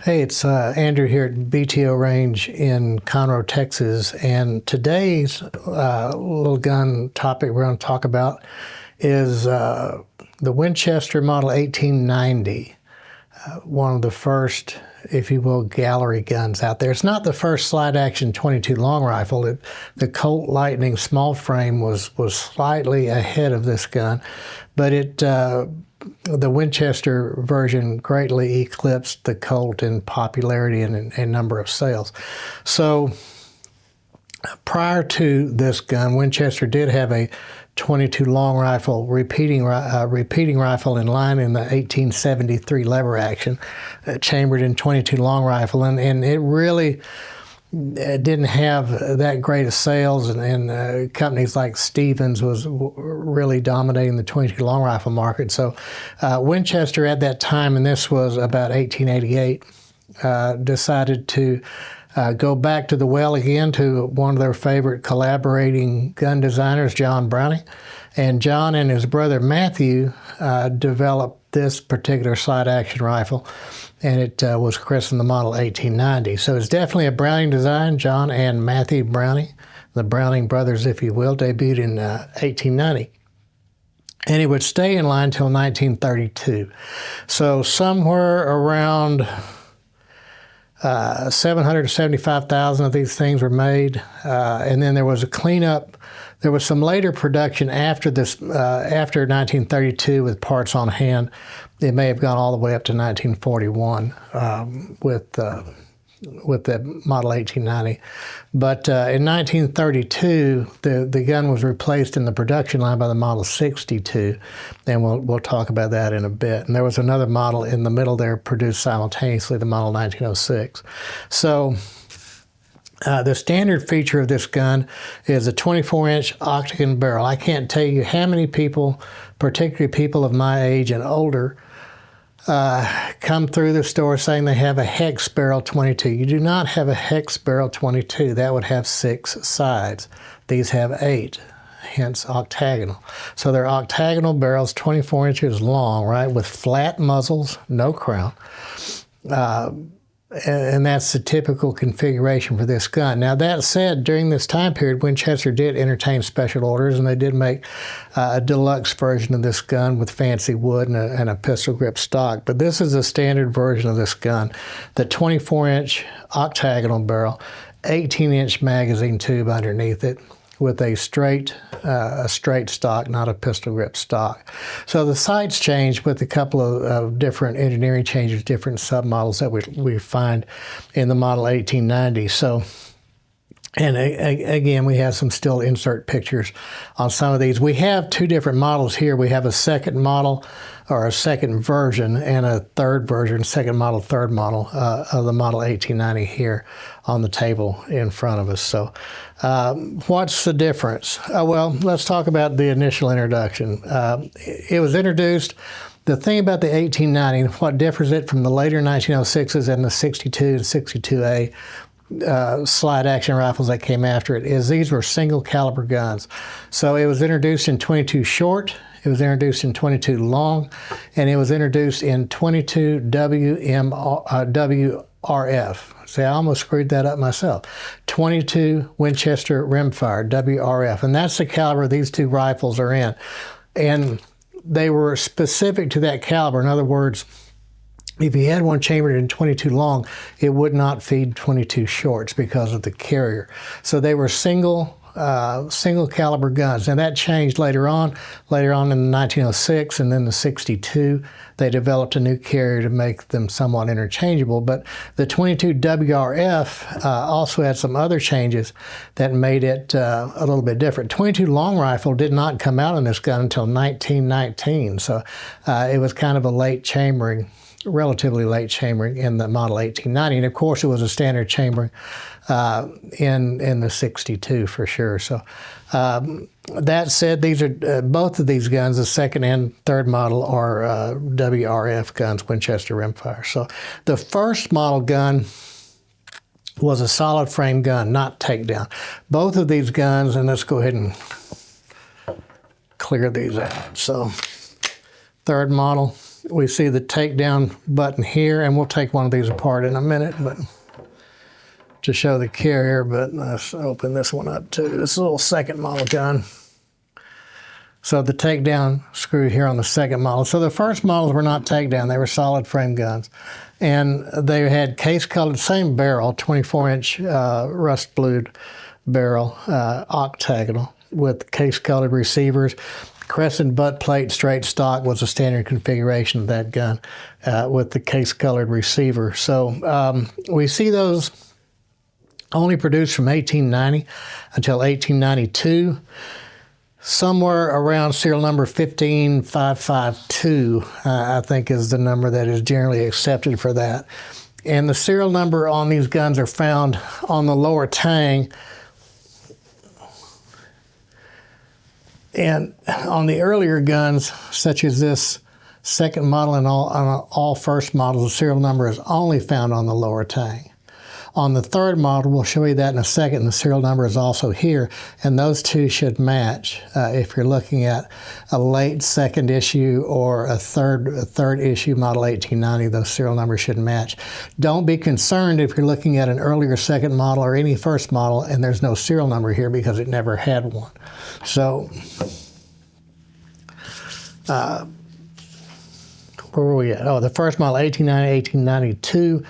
Hey, it's Andrew here at BTO Range in Conroe, Texas, and today's little gun topic we're going to talk about is the Winchester Model 1890, one of the first, if you will, gallery guns out there. It's not the first slide-action .22 long rifle. The Colt Lightning small frame was slightly ahead of this gun, but the Winchester version greatly eclipsed the Colt in popularity and number of sales. So prior to this gun, Winchester did have a .22 long rifle, repeating rifle in line in the 1873 lever action, chambered in .22 long rifle, and it really didn't have that great of sales, and companies like Stevens was really dominating the .22 long rifle market. So Winchester at that time, and this was about 1888, decided to go back to the well again to one of their favorite collaborating gun designers, John Browning. And John and his brother Matthew developed this particular slide-action rifle, and it was christened the Model 1890. So it's definitely a Browning design. John and Matthew Browning, the Browning brothers, if you will, debuted in 1890. And it would stay in line until 1932. So somewhere around 775,000 of these things were made, and then there was a cleanup. There was some later production after this, after 1932 with parts on hand. It may have gone all the way up to 1941 with the Model 1890. But in 1932, the gun was replaced in the production line by the Model 62, and we'll talk about that in a bit. And there was another model in the middle there produced simultaneously, the Model 1906. So the standard feature of this gun is a 24-inch octagon barrel. I can't tell you how many people, particularly people of my age and older, come through the store saying they have a hex barrel .22. You do not have a hex barrel .22. That would have 6 sides. These have 8, hence octagonal. So they're octagonal barrels, 24 inches long, right, with flat muzzles, no crown. And that's the typical configuration for this gun. Now, that said, during this time period, Winchester did entertain special orders, and they did make a deluxe version of this gun with fancy wood and a pistol grip stock. But this is a standard version of this gun, the 24-inch octagonal barrel, 18-inch magazine tube underneath it, with a straight stock, not a pistol grip stock. So the sights changed with a couple of different engineering changes, different submodels that we find in the Model 1890. So, and again, we have some still insert pictures on some of these. We have 2 different models here. We have a second model, or a second version, and a third version, second model, third model of the Model 1890 here on the table in front of us. So what's the difference? Well, let's talk about the initial introduction. It was introduced, the thing about the 1890, what differs it from the later 1906s and the 62 and 62A slide action rifles that came after it, is these were single caliber guns. So it was introduced in .22 short, it was introduced in .22 long, and it was introduced in .22 WRF. See, I almost screwed that up myself. .22 Winchester rimfire, WRF, and that's the caliber these 2 rifles are in. And they were specific to that caliber. In other words, if you had one chambered in .22 long, it would not feed .22 shorts because of the carrier. So they were single caliber guns. And that changed later on. Later on in the 1906 and then the 62, they developed a new carrier to make them somewhat interchangeable. But the .22 WRF also had some other changes that made it a little bit different. .22 long rifle did not come out in this gun until 1919. So it was kind of a late chambering, relatively late chambering in the Model 1890. And of course, it was a standard chambering in the 62 for sure. So that said, these are both of these guns, the second and third model, are WRF guns, Winchester rimfire. So the first model gun was a solid frame gun, not takedown. Both of these guns, and let's go ahead and clear these out. So third model, we see the takedown button here, and we'll take one of these apart in a minute, but to show the carrier, but let's open this one up too. This is a little second model gun. So the takedown screw here on the second model. So the first models were not takedown, they were solid frame guns. And they had case colored, same barrel, 24-inch rust blued barrel, octagonal, with case colored receivers. Crescent butt plate straight stock was a standard configuration of that gun with the case colored receiver. So we see those only produced from 1890 until 1892. Somewhere around serial number 15552, I think is the number that is generally accepted for that. And the serial number on these guns are found on the lower tang. And on the earlier guns, such as this second model and all first models, the serial number is only found on the lower tang. On the third model, we'll show you that in a second, the serial number is also here, and those two should match. If you're looking at a late second issue or a third issue model 1890, those serial numbers should match. Don't be concerned if you're looking at an earlier second model or any first model and there's no serial number here because it never had one. So, where were we at? Oh, the first model, 1890, 1892.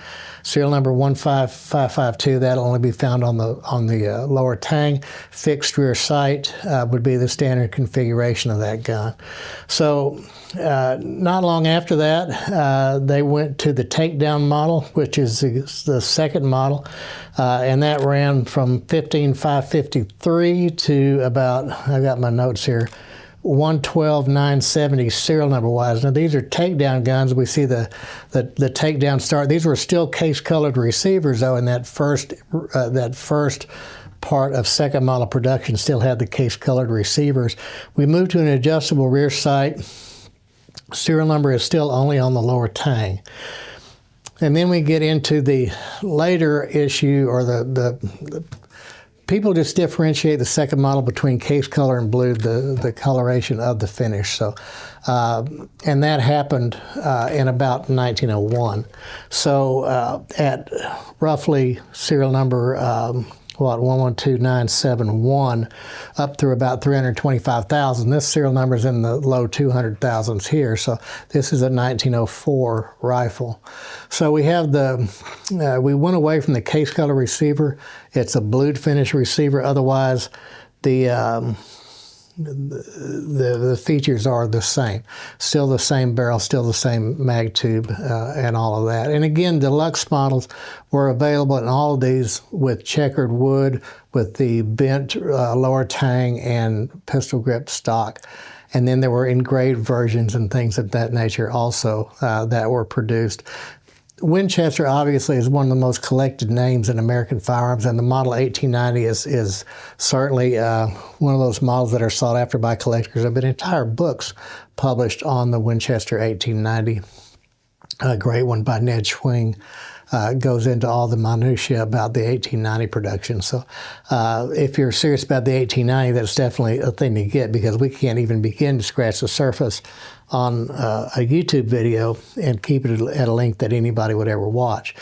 Serial number 15552, that'll only be found on the lower tang. Fixed rear sight would be the standard configuration of that gun. So not long after that, they went to the takedown model, which is the second model, and that ran from 15553 to about, I've got my notes here, 112,970 serial number wise. Now these are takedown guns. We see the takedown start. These were still case colored receivers though, and that first part of second model production still had the case colored receivers. We moved to an adjustable rear sight. Serial number is still only on the lower tang. And then we get into the later issue, or the people just differentiate the second model between case color and blue, the coloration of the finish. So, and that happened in about 1901. So at roughly serial number 112971 up through about 325,000. This serial number is in the low 200,000s here. So this is a 1904 rifle. So we have we went away from the case color receiver. It's a blued finish receiver. Otherwise, the features are the same. Still the same barrel, still the same mag tube, and all of that. And again, deluxe models were available in all of these with checkered wood, with the bent lower tang and pistol grip stock. And then there were engraved versions and things of that nature also that were produced. Winchester obviously is one of the most collected names in American firearms, and the model 1890 is certainly one of those models that are sought after by collectors. There have been entire books published on the Winchester 1890. A great one by Ned Schwing goes into all the minutiae about the 1890 production. So if you're serious about the 1890, that's definitely a thing to get, because we can't even begin to scratch the surface on a YouTube video and keep it at a length that anybody would ever watch.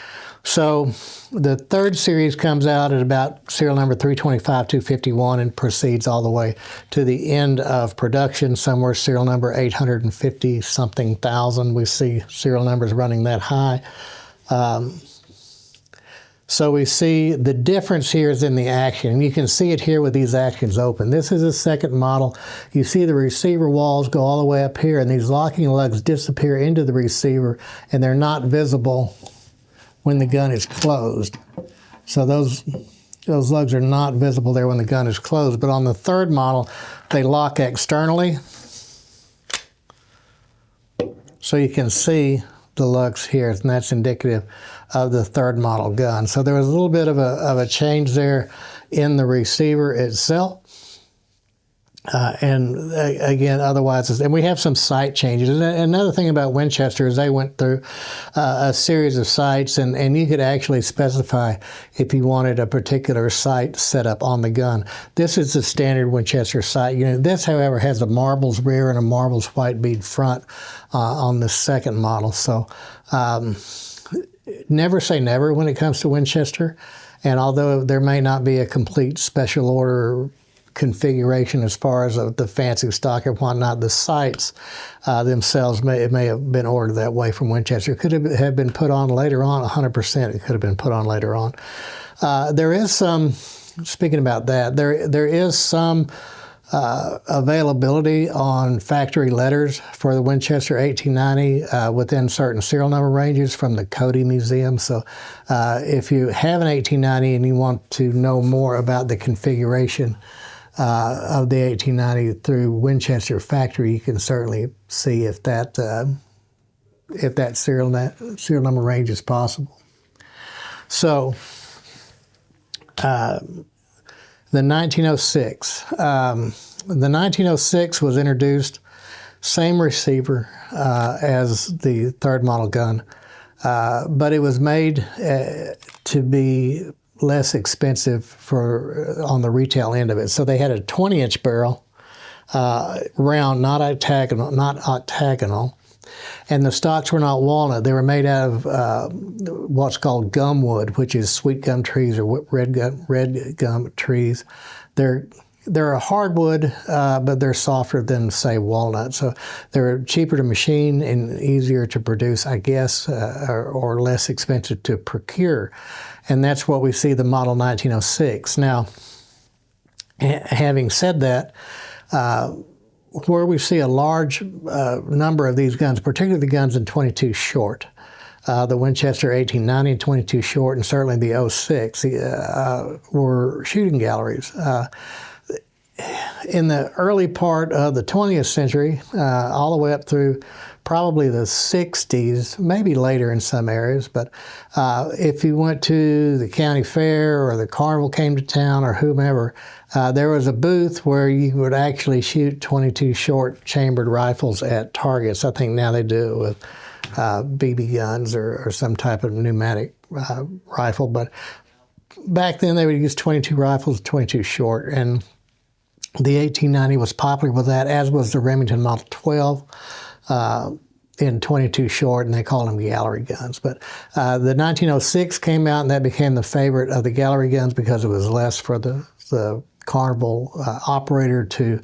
So the third series comes out at about serial number 325-251 and proceeds all the way to the end of production, somewhere serial number 850-something thousand. We see serial numbers running that high. So we see the difference here is in the action, and you can see it here with these actions open. This is a second model. You see the receiver walls go all the way up here, and these locking lugs disappear into the receiver, and they're not visible when the gun is closed. So those lugs are not visible there when the gun is closed. But on the third model, they lock externally, so you can see the lugs here, and that's indicative of the third model gun. So there was a little bit of a change there in the receiver itself. Again, otherwise, and we have some sight changes. And another thing about Winchester is they went through a series of sights, and you could actually specify if you wanted a particular sight set up on the gun. This is the standard Winchester sight unit. This, however, has a marbles rear and a marbles white bead front on the second model. So never say never when it comes to Winchester. And although there may not be a complete special order configuration as far as the fancy stock and whatnot, the sights themselves may have been ordered that way from Winchester. It could have been put on later on, 100%. It could have been put on later on. There is some, speaking about that, there is some availability on factory letters for the Winchester 1890 within certain serial number ranges from the Cody Museum. So if you have an 1890 and you want to know more about the configuration of the 1890 through Winchester factory, you can certainly see if that serial number range is possible. So the 1906. The 1906 was introduced, same receiver as the third model gun, but it was made to be less expensive on the retail end of it. So they had a 20-inch barrel, round, not octagonal, and the stocks were not walnut. They were made out of what's called gum wood, which is sweet gum trees or red gum trees. They're a hardwood, but they're softer than, say, walnut. So they're cheaper to machine and easier to produce, I guess, or less expensive to procure. And that's what we see the model 1906. Now, having said that, where we see a large number of these guns, particularly the guns in 22 short, the Winchester 1890 and 22 short, and certainly the 06, were shooting galleries. In the early part of the 20th century, all the way up through probably the 60s, maybe later in some areas, but if you went to the county fair or the carnival came to town or whomever, there was a booth where you would actually shoot 22 short chambered rifles at targets. I think now they do it with BB guns or some type of pneumatic rifle, but back then they would use 22 rifles, 22 short, and the 1890 was popular with that, as was the Remington Model 12 in 22 short, and they called them gallery guns. But the 1906 came out, and that became the favorite of the gallery guns because it was less for the carnival operator to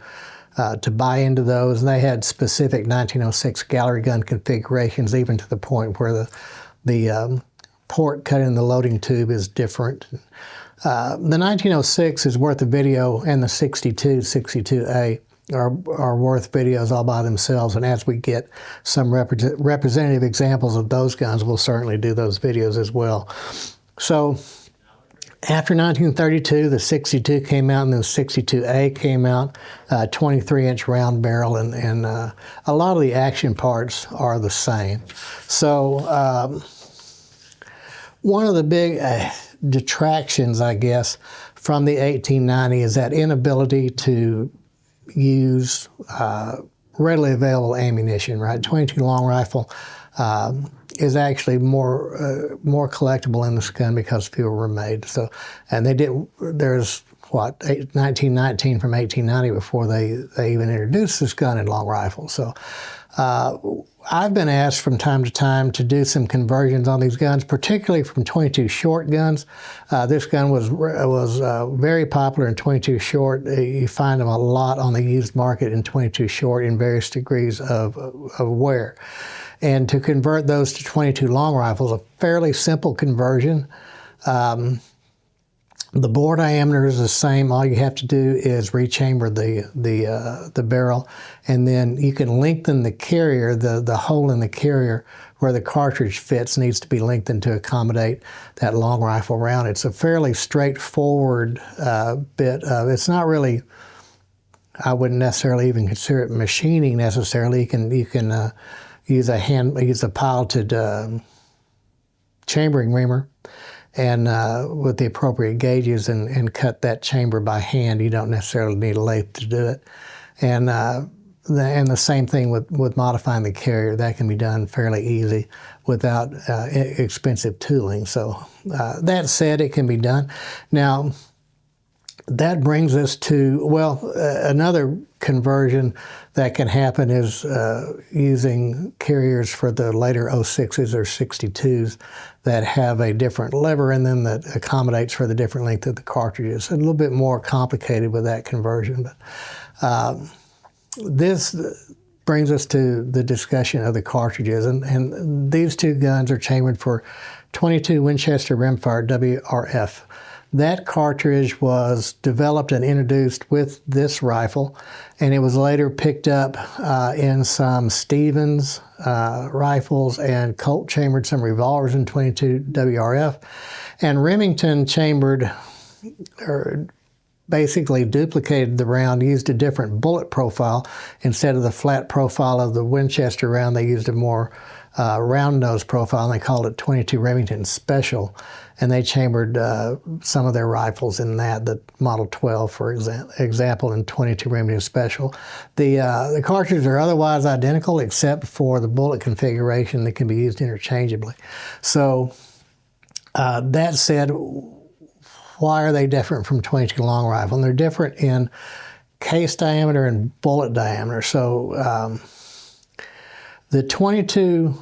buy into those. And they had specific 1906 gallery gun configurations, even to the point where the port cut in the loading tube is different. The 1906 is worth a video, and the 62A are worth videos all by themselves. And as we get some representative examples of those guns, we'll certainly do those videos as well. So after 1932, the 62 came out, and the 62A came out, 23-inch round barrel, and a lot of the action parts are the same. So one of the big detractions, I guess, from the 1890 is that inability to use readily available ammunition, right? 22 long rifle is actually more collectible in this gun because fewer were made. So, and there's 1919 from 1890 before they even introduced this gun in long rifles. So I've been asked from time to time to do some conversions on these guns, particularly from 22 short guns. This gun was very popular in 22 short. You find them a lot on the used market in 22 short in various degrees of wear. And to convert those to 22 long rifles, a fairly simple conversion. The bore diameter is the same. All you have to do is rechamber the barrel, and then you can lengthen the carrier. The hole in the carrier where the cartridge fits needs to be lengthened to accommodate that long rifle round. It's a fairly straightforward bit of. It's not really. I wouldn't necessarily even consider it machining necessarily. You can use a piloted chambering reamer, and with the appropriate gauges and cut that chamber by hand. You don't necessarily need a lathe to do it. And the same thing with modifying the carrier. That can be done fairly easy without expensive tooling. So that said, it can be done. Now, that brings us to, well, another conversion that can happen is using carriers for the later 06s or 62s that have a different lever in them that accommodates for the different length of the cartridges. A little bit more complicated with that conversion, but this brings us to the discussion of the cartridges, and these two guns are chambered for 22 Winchester rimfire WRF. That cartridge was developed and introduced with this rifle, and it was later picked up in some Stevens rifles, and Colt chambered some revolvers in 22 WRF, and Remington chambered, or basically duplicated the round, used a different bullet profile. Instead of the flat profile of the Winchester round, they used a more round nose profile, and they called it 22 Remington Special. And they chambered some of their rifles in that, the Model 12, for example, in 22 Remington Special. The cartridges are otherwise identical except for the bullet configuration that can be used interchangeably. So that said, why are they different from 22 long rifle? And they're different in case diameter and bullet diameter. So the 22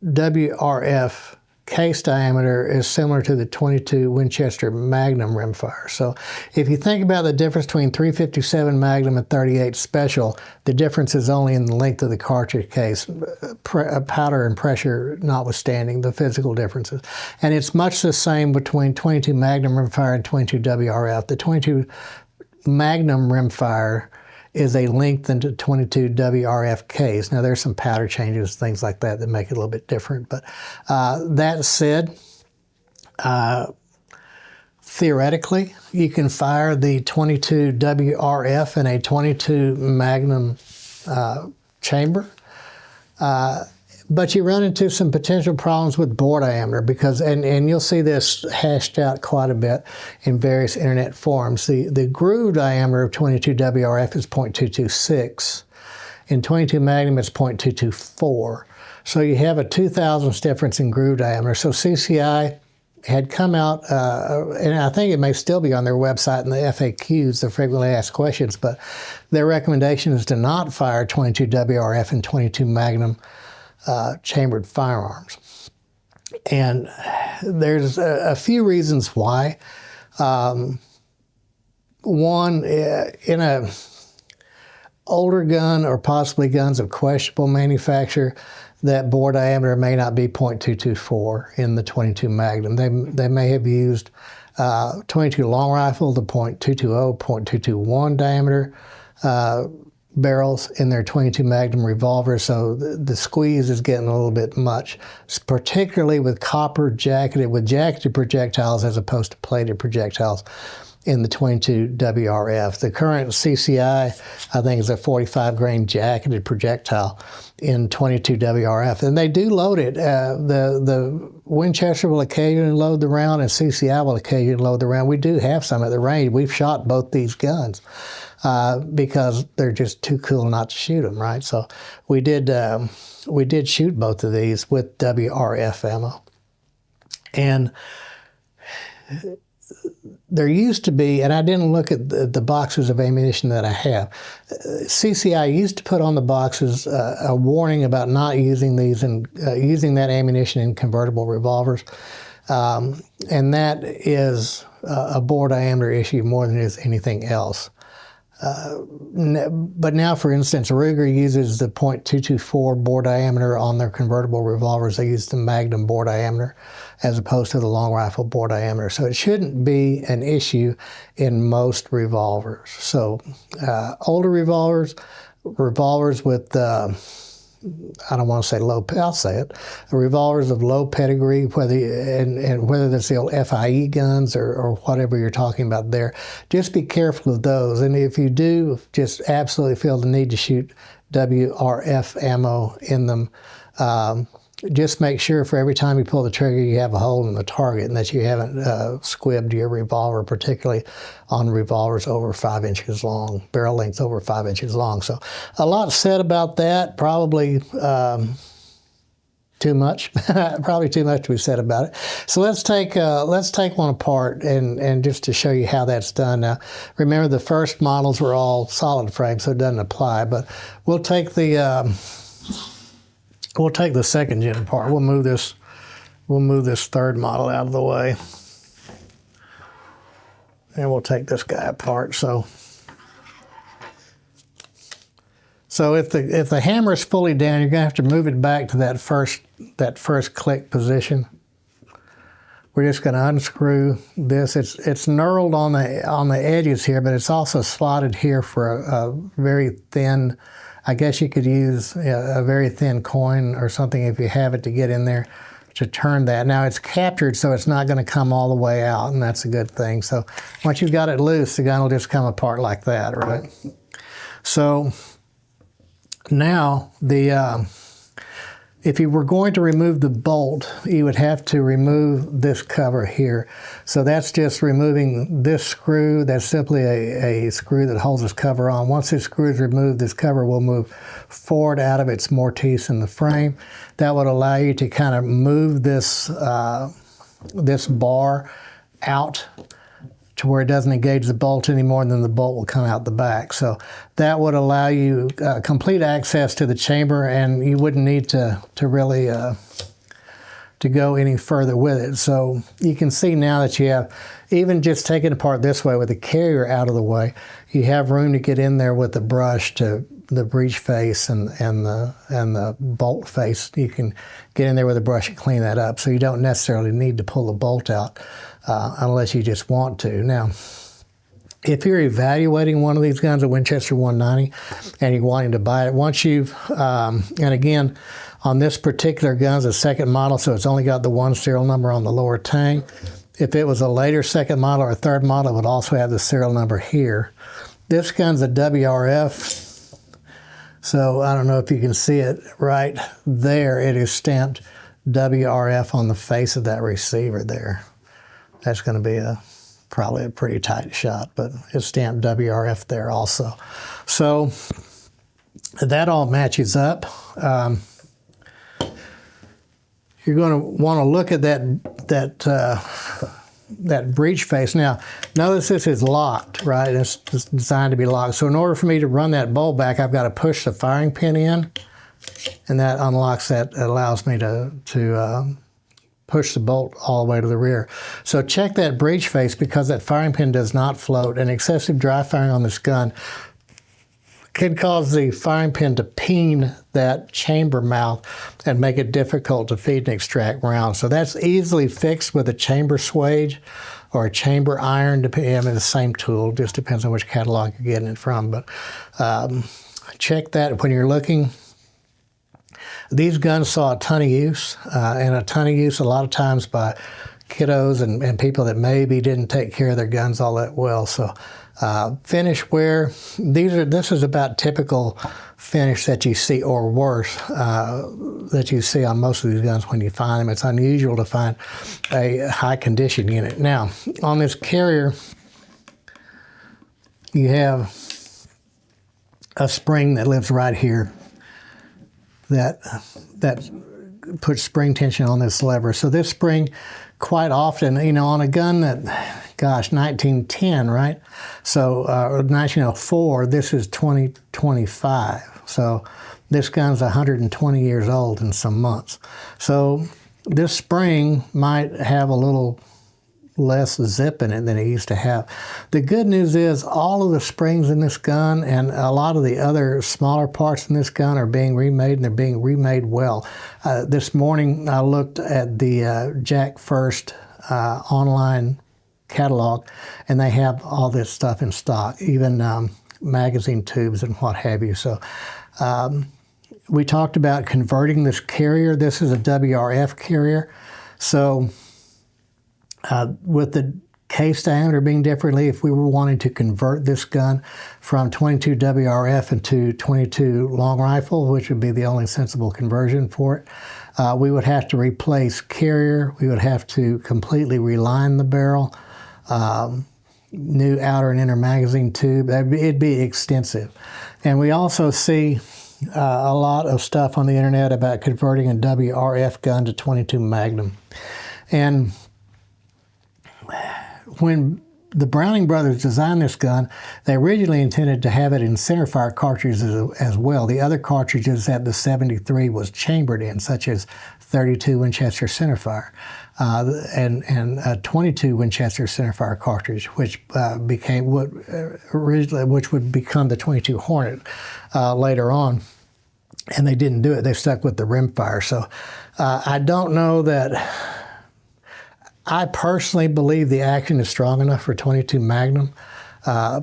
WRF case diameter is similar to the 22 Winchester Magnum rimfire. So if you think about the difference between 357 Magnum and 38 Special, the difference is only in the length of the cartridge case, powder and pressure notwithstanding the physical differences. And it's much the same between 22 Magnum rimfire and 22 WRF. The 22 Magnum rimfire is a lengthened 22 WRF case. Now there's some powder changes, things like that make it a little bit different. But that said, theoretically, you can fire the 22 WRF in a 22 Magnum chamber. But you run into some potential problems with bore diameter because, and you'll see this hashed out quite a bit in various internet forums. The groove diameter of 22 WRF is 0.226. In 22 Magnum, it's 0.224. So you have a 0.002 difference in groove diameter. So CCI had come out, and I think it may still be on their website in the FAQs, the frequently asked questions, but their recommendation is to not fire 22 WRF and 22 Magnum chambered firearms. And there's a few reasons why. One, in a older gun or possibly guns of questionable manufacture, that bore diameter may not be 0.224 in the 22 Magnum. They may have used 22 long rifle, the 0.220, 0.221 diameter barrels in their 22 Magnum revolvers, so the squeeze is getting a little bit much, particularly with jacketed projectiles as opposed to plated projectiles in the 22 WRF. The current CCI, I think, is a 45 grain jacketed projectile in 22 WRF, and they do load it. The Winchester will occasionally load the round, and CCI will occasionally load the round. We do have some at the range. We've shot both these guns because they're just too cool not to shoot them, right? So we did shoot both of these with WRF ammo, and there used to be, and I didn't look at the boxes of ammunition that I have. CCI used to put on the boxes a warning about not using these and using that ammunition in convertible revolvers, and that is a bore diameter issue more than it is anything else. But now, for instance, Ruger uses the .224 bore diameter on their convertible revolvers. They use the Magnum bore diameter as opposed to the long rifle bore diameter. So it shouldn't be an issue in most revolvers. So older revolvers with, I don't want to say low, I'll say it, revolvers of low pedigree, whether that's the old FIE guns or whatever you're talking about there, just be careful of those. And if you do just absolutely feel the need to shoot WRF ammo in them, just make sure for every time you pull the trigger you have a hole in the target and that you haven't squibbed your revolver, particularly on revolvers over 5 inches long, barrel lengths over 5 inches long. So a lot said about that, probably too much, probably too much to be said about it. So let's take one apart and just to show you how that's done. Now, remember the first models were all solid frame, so it doesn't apply. But we'll take the second gen apart. We'll move this third model out of the way, and we'll take this guy apart. So if the hammer is fully down, you're gonna have to move it back to that first click position. We're just gonna unscrew this. It's knurled on the edges here, but it's also slotted here for a very thin. I guess you could use a very thin coin or something if you have it to get in there to turn that. Now it's captured, so it's not gonna come all the way out, and that's a good thing. So once you've got it loose, the gun will just come apart like that, right? So now, if you were going to remove the bolt, you would have to remove this cover here. So that's just removing this screw. That's simply a screw that holds this cover on. Once this screw is removed, this cover will move forward out of its mortise in the frame. That would allow you to kind of move this, this bar out to where it doesn't engage the bolt anymore, and then the bolt will come out the back. So that would allow you complete access to the chamber, and you wouldn't need to really to go any further with it. So you can see now that you have, even just taking it apart this way with the carrier out of the way, you have room to get in there with the brush to the breech face and the bolt face. You can get in there with a brush and clean that up. So you don't necessarily need to pull the bolt out unless you just want to. Now, if you're evaluating one of these guns, a Winchester 190, and you're wanting to buy it, once you've, and again, on this particular gun, it's a second model, so it's only got the one serial number on the lower tang. If it was a later second model or third model, it would also have the serial number here. This gun's a WRF, so I don't know if you can see it right there. It is stamped WRF on the face of that receiver there. That's going to be probably a pretty tight shot, but it's stamped WRF there also. So that all matches up. You're going to want to look at that breech face. Now, notice this is locked, right? It's designed to be locked. So in order for me to run that bolt back, I've got to push the firing pin in, and that unlocks that. It allows me to push the bolt all the way to the rear. So check that breech face, because that firing pin does not float, and excessive dry firing on this gun can cause the firing pin to peen that chamber mouth and make it difficult to feed and extract rounds. So that's easily fixed with a chamber swage or a chamber iron, depending on the same tool, just depends on which catalog you're getting it from. But check that when you're looking. These guns saw a ton of use, and a ton of use a lot of times by kiddos and people that maybe didn't take care of their guns all that well. So finish wear, this is about typical finish that you see, or worse, that you see on most of these guns when you find them. It's unusual to find a high condition unit. Now, on this carrier, you have a spring that lives right here that puts spring tension on this lever. So this spring, quite often, you know, on a gun that, gosh, 1910, right? So 1904, this is 2025. So this gun's 120 years old in some months. So this spring might have a little less zip in it than it used to have. The good news is all of the springs in this gun and a lot of the other smaller parts in this gun are being remade, and they're being remade well. This morning I looked at the Jack First online catalog, and they have all this stuff in stock, even magazine tubes and what have you. So we talked about converting this carrier. This is a WRF carrier. So with the case diameter being differently, if we were wanting to convert this gun from 22 WRF into 22 long rifle, which would be the only sensible conversion for it, we would have to replace carrier. We would have to completely reline the barrel, new outer and inner magazine tube. It'd be extensive. And we also see a lot of stuff on the internet about converting a WRF gun to 22 Magnum. And when the Browning brothers designed this gun, they originally intended to have it in centerfire cartridges as well. The other cartridges that the 73 was chambered in, such as 32 Winchester centerfire and a 22 Winchester centerfire cartridge, which became which would become the 22 Hornet later on. And they didn't do it. They stuck with the rimfire. So I don't know that. I personally believe the action is strong enough for 22 Magnum.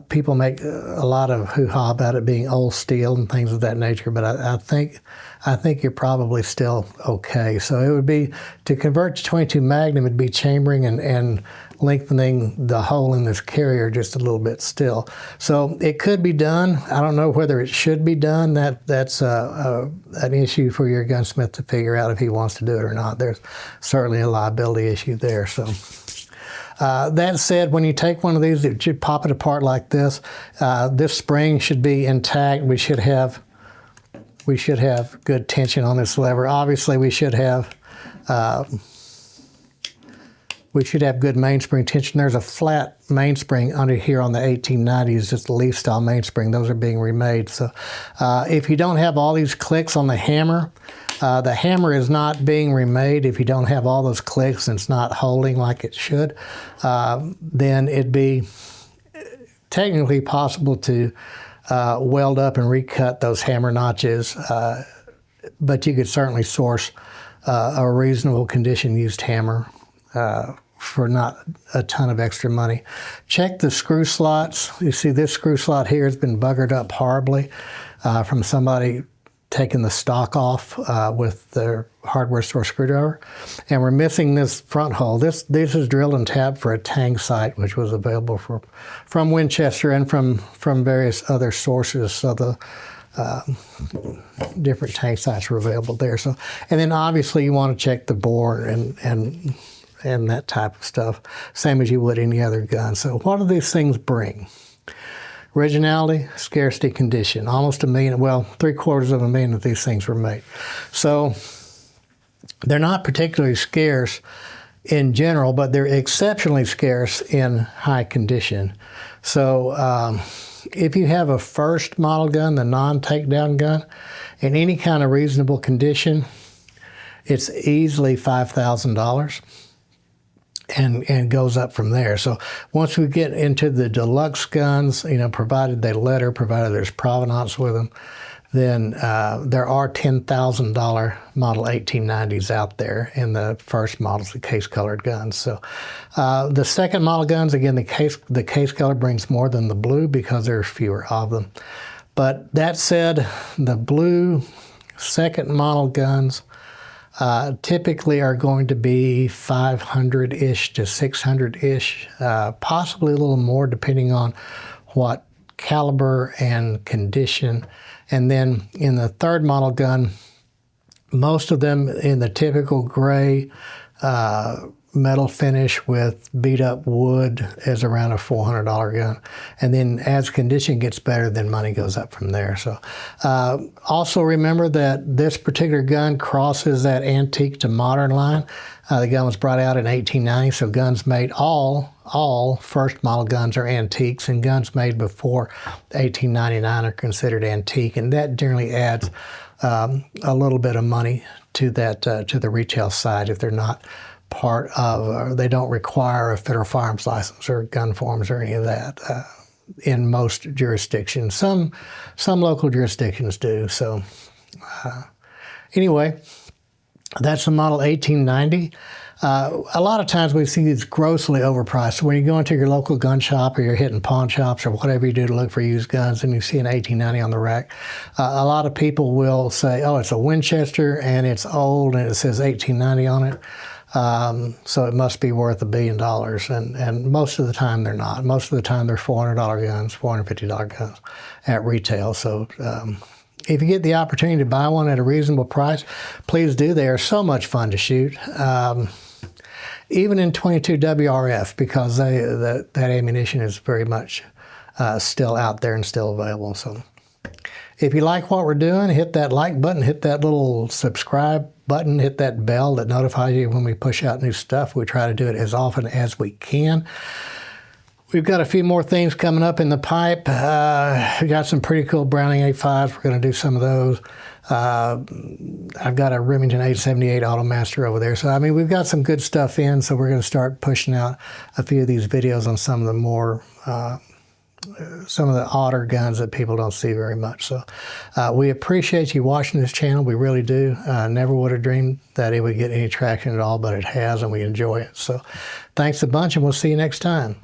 People make a lot of hoo-ha about it being old steel and things of that nature, but I think you're probably still okay. So it would be, to convert to 22 Magnum, it'd be chambering and lengthening the hole in this carrier just a little bit still. So it could be done. I don't know whether it should be done. That's an issue for your gunsmith to figure out if he wants to do it or not. There's certainly a liability issue there. So that said, when you take one of these, you should pop it apart like this. This spring should be intact. We should have good tension on this lever. Obviously, we should have good mainspring tension. There's a flat mainspring under here on the 1890s, just the leaf style mainspring. Those are being remade. So if you don't have all these clicks on the hammer is not being remade. If you don't have all those clicks and it's not holding like it should, then it'd be technically possible to weld up and recut those hammer notches, but you could certainly source a reasonable condition used hammer for not a ton of extra money. Check the screw slots. You see this screw slot here has been buggered up horribly from somebody taking the stock off with their hardware store screwdriver. And we're missing this front hole. This is drilled and tapped for a tang sight, which was available from Winchester and from various other sources. So the different tang sights were available there. So, and then obviously you want to check the bore and that type of stuff, same as you would any other gun. So what do these things bring? Originality, scarcity, condition. Almost 1 million, well, 750,000 of these things were made. So they're not particularly scarce in general, but they're exceptionally scarce in high condition. So if you have a first model gun, the non-takedown gun, in any kind of reasonable condition, it's easily $5,000. And goes up from there. So once we get into the deluxe guns, provided they letter, provided there's provenance with them, then there are $10,000 model 1890s out there in the first models, the case-colored guns. So the second model guns, again, the case color brings more than the blue because there are fewer of them. But that said, the blue second model guns typically are going to be 500-ish to 600-ish, possibly a little more depending on what caliber and condition. And then in the third model gun, most of them in the typical gray metal finish with beat up wood is around a $400 gun. And then as condition gets better, then money goes up from there. So also remember that this particular gun crosses that antique to modern line. The gun was brought out in 1890, so guns made, all first model guns are antiques, and guns made before 1899 are considered antique, and that generally adds a little bit of money to that to the retail side if they're not part of, or they don't require a federal firearms license or gun forms or any of that in most jurisdictions. Some local jurisdictions do. So anyway, that's the model 1890. A lot of times we see these grossly overpriced. So when you go into your local gun shop or you're hitting pawn shops or whatever you do to look for used guns and you see an 1890 on the rack, a lot of people will say, oh, it's a Winchester and it's old and it says 1890 on it. So it must be worth $1 billion. And most of the time they're not. Most of the time they're $400 guns, $450 guns at retail. So if you get the opportunity to buy one at a reasonable price, please do. They are so much fun to shoot. Even in 22 WRF, because that ammunition is very much still out there and still available. So if you like what we're doing, hit that like button, hit that little subscribe button, hit that bell that notifies you when we push out new stuff. We try to do it as often as we can. We've got a few more things coming up in the pipe. We got some pretty cool Browning 85s. We're going to do some of those. I've got a Remington 878 Automaster over there. So, I mean, we've got some good stuff in, so we're going to start pushing out a few of these videos on some of the more, some of the odder guns that people don't see very much. So we appreciate you watching this channel. We really do. Never would have dreamed that it would get any traction at all, but it has, and we enjoy it. So thanks a bunch, and we'll see you next time.